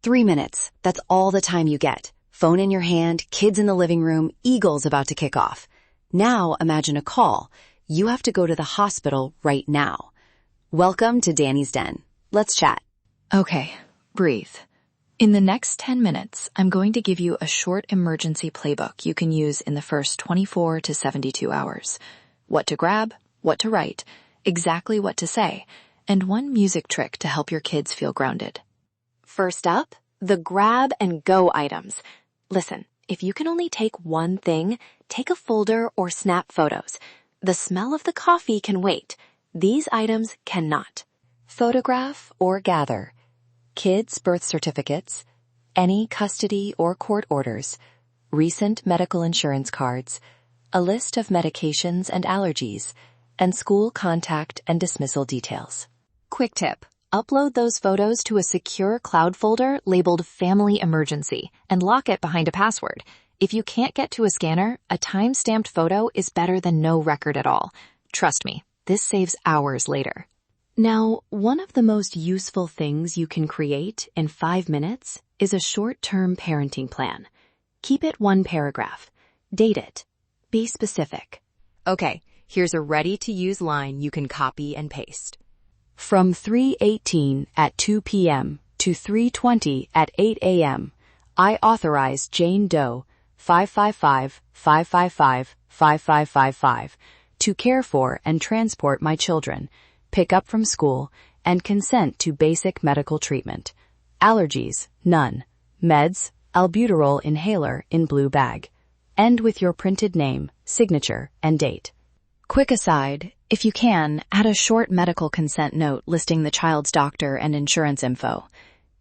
3 minutes. That's all the time you get. Phone in your hand, kids in the living room, Eagles about to kick off. Now imagine a call. You have to go to the hospital right now. Welcome to Danny's Den. Let's chat. Okay, breathe. In the next 10 minutes, I'm going to give you a short emergency playbook you can use in the first 24 to 72 hours. What to grab, what to write, exactly what to say, and one music trick to help your kids feel grounded. First up, the grab and go items. Listen, if you can only take one thing, take a folder or snap photos. The smell of the coffee can wait. These items cannot. Photograph or gather. Kids' birth certificates, any custody or court orders, recent medical insurance cards, a list of medications and allergies, and school contact and dismissal details. Quick tip. Upload those photos to a secure cloud folder labeled Family Emergency and lock it behind a password. If you can't get to a scanner, a time-stamped photo is better than no record at all. Trust me, this saves hours later. Now, one of the most useful things you can create in 5 minutes is a short-term parenting plan. Keep it one paragraph. Date it. Be specific. Okay, here's a ready-to-use line you can copy and paste. From 3:18 at 2 p.m. to 3:20 at 8 a.m., I authorize Jane Doe 555-555-5555 to care for and transport my children, pick up from school, and consent to basic medical treatment. Allergies, none. Meds, albuterol inhaler in blue bag. End with your printed name, signature, and date. Quick aside, if you can, add a short medical consent note listing the child's doctor and insurance info.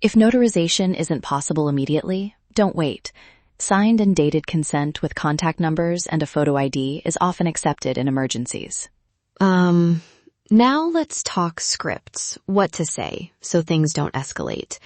If notarization isn't possible immediately, don't wait. Signed and dated consent with contact numbers and a photo ID is often accepted in emergencies. Now let's talk scripts, what to say, so things don't escalate.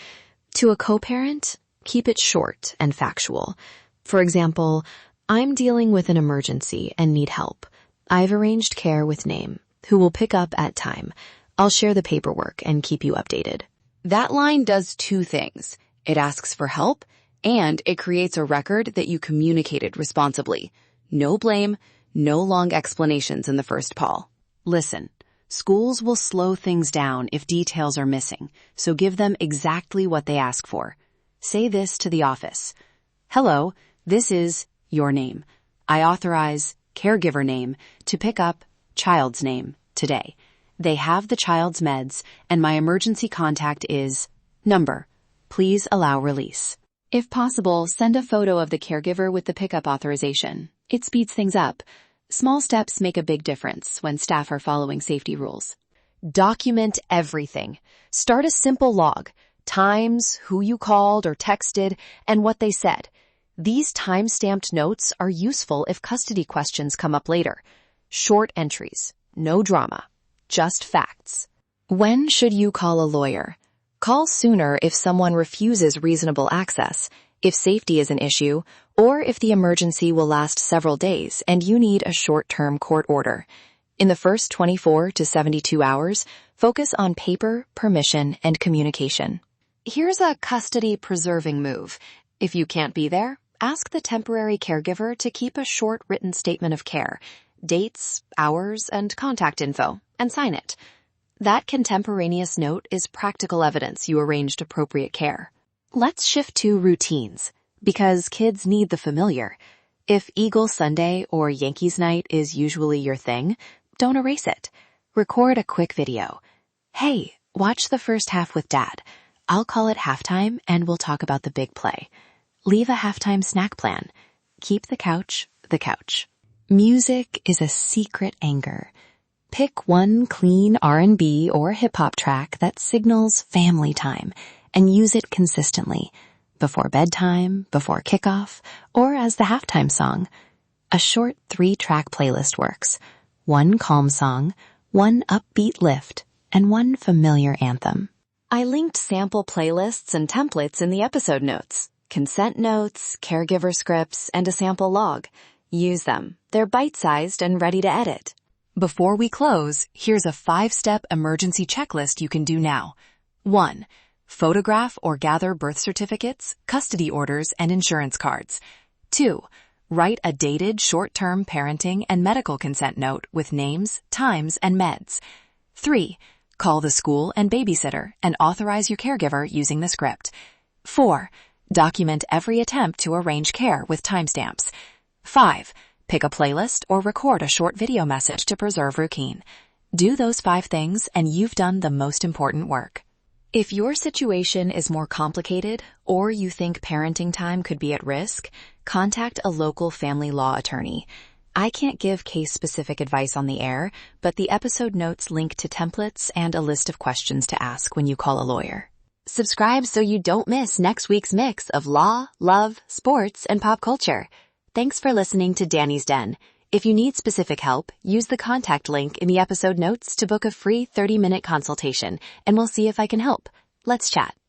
To a co-parent, keep it short and factual. For example, I'm dealing with an emergency and need help. I've arranged care with name, who will pick up at time. I'll share the paperwork and keep you updated. That line does two things. It asks for help, and it creates a record that you communicated responsibly. No blame, no long explanations in the first call. Listen. Schools will slow things down if details are missing, so give them exactly what they ask for. Say this to the office. Hello, this is your name. I authorize caregiver name to pick up child's name today. They have the child's meds, and my emergency contact is number. Please allow release. If possible, send a photo of the caregiver with the pickup authorization. It speeds things up. Small steps make a big difference when staff are following safety rules. Document everything. Start a simple log. Times, who you called or texted, and what they said. These time-stamped notes are useful if custody questions come up later. Short entries. No drama. Just facts. When should you call a lawyer? Call sooner if someone refuses reasonable access, if safety is an issue, or if the emergency will last several days and you need a short-term court order. In the first 24 to 72 hours, focus on paper, permission, and communication. Here's a custody-preserving move. If you can't be there, ask the temporary caregiver to keep a short written statement of care, dates, hours, and contact info, and sign it. That contemporaneous note is practical evidence you arranged appropriate care. Let's shift to routines, because kids need the familiar. If Eagle Sunday or Yankees night is usually your thing, don't erase it. Record a quick video. Hey, watch the first half with Dad. I'll call it halftime and we'll talk about the big play. Leave a halftime snack plan. Keep the couch the couch. Music is a secret anger. Pick one clean R&B or hip-hop track that signals family time and use it consistently, before bedtime, before kickoff, or as the halftime song. A short 3-track playlist works. One calm song, one upbeat lift, and one familiar anthem. I linked sample playlists and templates in the episode notes. Consent notes, caregiver scripts, and a sample log. Use them. They're bite-sized and ready to edit. Before we close, here's a 5-step emergency checklist you can do now. 1. Photograph or gather birth certificates, custody orders, and insurance cards. 2. Write a dated short-term parenting and medical consent note with names, times, and meds. 3. Call the school and babysitter and authorize your caregiver using the script. 4. Document every attempt to arrange care with timestamps. 5. Pick a playlist or record a short video message to preserve routine. Do those 5 things and you've done the most important work. If your situation is more complicated or you think parenting time could be at risk, contact a local family law attorney. I can't give case-specific advice on the air, but the episode notes link to templates and a list of questions to ask when you call a lawyer. Subscribe so you don't miss next week's mix of law, love, sports, and pop culture. Thanks for listening to Danny's Den. If you need specific help, use the contact link in the episode notes to book a free 30-minute consultation, and we'll see if I can help. Let's chat.